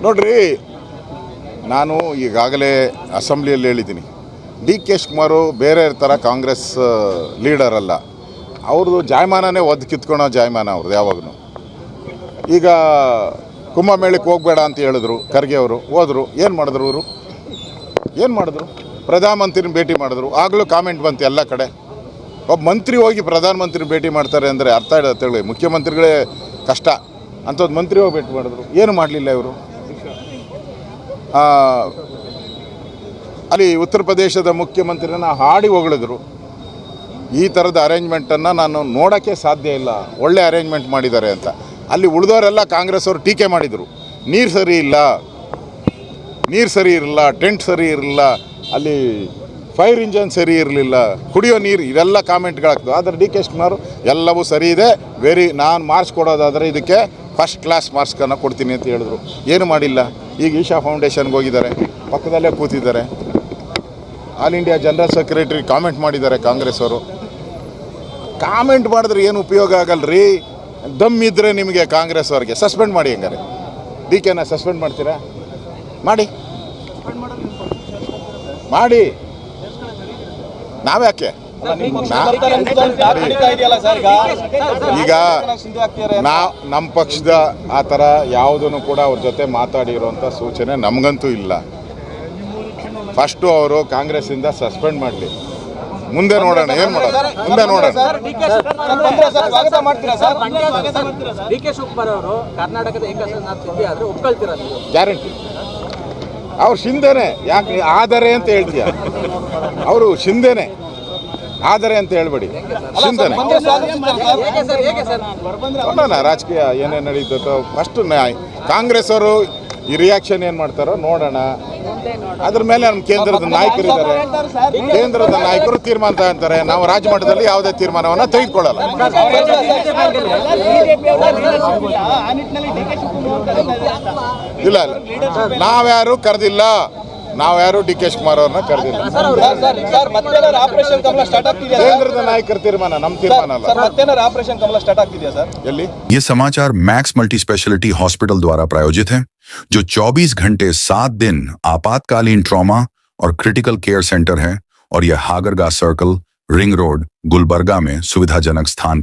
ನೋಡ್ರಿ, ನಾನು ಈಗಾಗಲೇ ಅಸೆಂಬ್ಲಿಯಲ್ಲಿ ಹೇಳಿದ್ದೀನಿ, ಡಿ ಕೆ ಶಿವಕುಮಾರು ಬೇರೆ ಥರ ಕಾಂಗ್ರೆಸ್ ಲೀಡರ್ ಅಲ್ಲ. ಅವ್ರದ್ದು ಜಾಯಮಾನನೇ ಒದ್ದು ಕಿತ್ಕೊಳೋ ಜಾಯಮಾನ ಅವ್ರದ್ದು ಯಾವಾಗೂ. ಈಗ ಕುಂಭಮೇಳಕ್ಕೆ ಹೋಗಬೇಡ ಅಂತ ಹೇಳಿದ್ರು ಖರ್ಗೆ ಅವರು, ಹೋದರು. ಏನು ಮಾಡಿದ್ರು ಅವರು? ಏನು ಮಾಡಿದ್ರು? ಪ್ರಧಾನಮಂತ್ರಿನ ಭೇಟಿ ಮಾಡಿದ್ರು. ಆಗಲೂ ಕಾಮೆಂಟ್ ಬಂತು ಎಲ್ಲ ಕಡೆ. ಒಬ್ಬ ಮಂತ್ರಿ ಹೋಗಿ ಪ್ರಧಾನಮಂತ್ರಿನ ಭೇಟಿ ಮಾಡ್ತಾರೆ ಅಂದರೆ ಅರ್ಥ ಹೇಳಿ, ಮುಖ್ಯಮಂತ್ರಿಗಳೇ ಕಷ್ಟ ಅಂಥದ್ದು ಮಂತ್ರಿ ಹೋಗಿ ಭೇಟಿ ಮಾಡಿದ್ರು. ಏನು ಮಾಡಲಿಲ್ಲ ಇವರು. ಅಲ್ಲಿ ಉತ್ತರ ಪ್ರದೇಶದ ಮುಖ್ಯಮಂತ್ರಿನ ಹಾಡಿ ಹೊಗಳಿದ್ರು. ಈ ಥರದ ಅರೇಂಜ್ಮೆಂಟನ್ನು ನಾನು ನೋಡೋಕ್ಕೆ ಸಾಧ್ಯ ಇಲ್ಲ, ಒಳ್ಳೆ ಅರೇಂಜ್ಮೆಂಟ್ ಮಾಡಿದ್ದಾರೆ ಅಂತ. ಅಲ್ಲಿ ಉಳಿದವರೆಲ್ಲ ಕಾಂಗ್ರೆಸ್ ಅವರು ಟೀಕೆ ಮಾಡಿದರು. ನೀರು ಸರಿ ಇರಲಿಲ್ಲ, ಟೆಂಟ್ ಸರಿ ಇರಲಿಲ್ಲ, ಅಲ್ಲಿ ಫೈರ್ ಇಂಜನ್ ಸರಿ ಇರಲಿಲ್ಲ, ಕುಡಿಯೋ ನೀರು, ಇವೆಲ್ಲ ಕಾಮೆಂಟ್ಗಳಾಗ್ತವೆ. ಆದರೆ ಡಿ ಕೆ ಶಿವಕುಮಾರ್ ಎಲ್ಲವೂ ಸರಿ ಇದೆ, ನಾನು ಮಾರ್ಕ್ಸ್ ಕೊಡೋದಾದರೆ ಇದಕ್ಕೆ ಫಸ್ಟ್ ಕ್ಲಾಸ್ ಮಾರ್ಕ್ಸನ್ನು ಕೊಡ್ತೀನಿ ಅಂತ ಹೇಳಿದ್ರು. ಏನು ಮಾಡಿಲ್ಲ. ಈಗ ಈಶಾ ಫೌಂಡೇಶನ್ಗೆ ಹೋಗಿದ್ದಾರೆ, ಪಕ್ಕದಲ್ಲೇ ಕೂತಿದ್ದಾರೆ. All India general secretary comment ಮಾಡಿದ್ದಾರೆ ಕಾಂಗ್ರೆಸ್ ಅವರು. ಕಾಮೆಂಟ್ ಮಾಡಿದ್ರೆ ಏನು ಉಪಯೋಗ ಆಗಲ್ರಿ. ದಮ್ ಇದ್ದರೆ ನಿಮಗೆ ಕಾಂಗ್ರೆಸ್ ಅವ್ರಿಗೆ ಸಸ್ಪೆಂಡ್ ಮಾಡಿ. ಹೆಂಗಾರೆ ಡಿ ಕೆನ ಸಸ್ಪೆಂಡ್ ಮಾಡ್ತೀರಾ? ಮಾಡಿ ನಾವ್ಯಾಕೆ? ಈಗ ನಮ್ಮ ಪಕ್ಷದ ಆ ಥರ ಯಾವುದನ್ನು ಕೂಡ ಅವ್ರ ಜೊತೆ ಮಾತಾಡಿರೋಂಥ ಸೂಚನೆ ನಮಗಂತೂ ಇಲ್ಲ. ಫಸ್ಟು ಅವರು ಕಾಂಗ್ರೆಸ್ಸಿಂದ ಸಸ್ಪೆಂಡ್ ಮಾಡಲಿ, ಮುಂದೆ ನೋಡೋಣ ಏನು ಮಾಡೋದು, ಮುಂದೆ ನೋಡೋಣ. ಡಿ ಕೆ ಶಿವಕುಮಾರ್ ಅವರು ಕರ್ನಾಟಕದ ಏಕನಾಥ್ ಶಿಂದೆ ಆದರೆ ಒಪ್ಕೊಳ್ತೀರಾ? ಗ್ಯಾರಂಟಿ. ಅವ್ರು ಶಿಂದೆನೆ. ಯಾಕೆ ಆದರೆ ಅಂತ ಹೇಳ್ತೀಯ? ಅವರು ಶಿಂದೆನೆ, ಆದರೆ ಅಂತ ಹೇಳ್ಬೇಡಿ, ಶಿಂದೆನೆ. ನೋಡೋಣ ರಾಜಕೀಯ ಏನೇನು ನಡೀತೋ. ಫಸ್ಟ್ ಕಾಂಗ್ರೆಸ್ ಅವರು ಈ ರಿಯಾಕ್ಷನ್ ಏನು ಮಾಡ್ತಾರೋ ನೋಡೋಣ. ಅದ್ರ ಮೇಲೆ ನಮ್ಮ ಕೇಂದ್ರದ ನಾಯಕರಿದ್ದಾರೆ, ಕೇಂದ್ರದ ನಾಯಕರು ತೀರ್ಮಾನ ತಗೊಂತಾರೆ. ನಾವು ರಾಜ್ಯ ಮಟ್ಟದಲ್ಲಿ ಯಾವುದೇ ತೀರ್ಮಾನವನ್ನು ತೆಗೆದುಕೊಳ್ಳಲ್ಲ. ಇಲ್ಲ, ನಾವ್ಯಾರು ಕರೆದಿಲ್ಲ, ನಾವ್ಯಾರು ಡಿ ಕೆ ಶಿವಕುಮಾರ್ ಅವ್ರನ್ನ ಕರೆದಿಲ್ಲ. ಕೇಂದ್ರದ ನಾಯಕರ ತೀರ್ಮಾನ, ನಮ್ಮ ತೀರ್ಮಾನ ಅಲ್ಲ. ಆಪರೇಷನ್ ಕಮಲ ಸ್ಟಾರ್ಟ್ ಆಗ್ತಿದೆಯಾ ಸರ್? ಎಲ್ಲಿ? ये समाचार मैक्स मल्टी स्पेशलिटी हॉस्पिटल द्वारा प्रायोजित है, जो 24 घंटे 7 दिन आपातकालीन ट्रॉमा और क्रिटिकल केयर सेंटर है, और यह Hagarga circle, ring road, Gulbarga में सुविधाजनक स्थान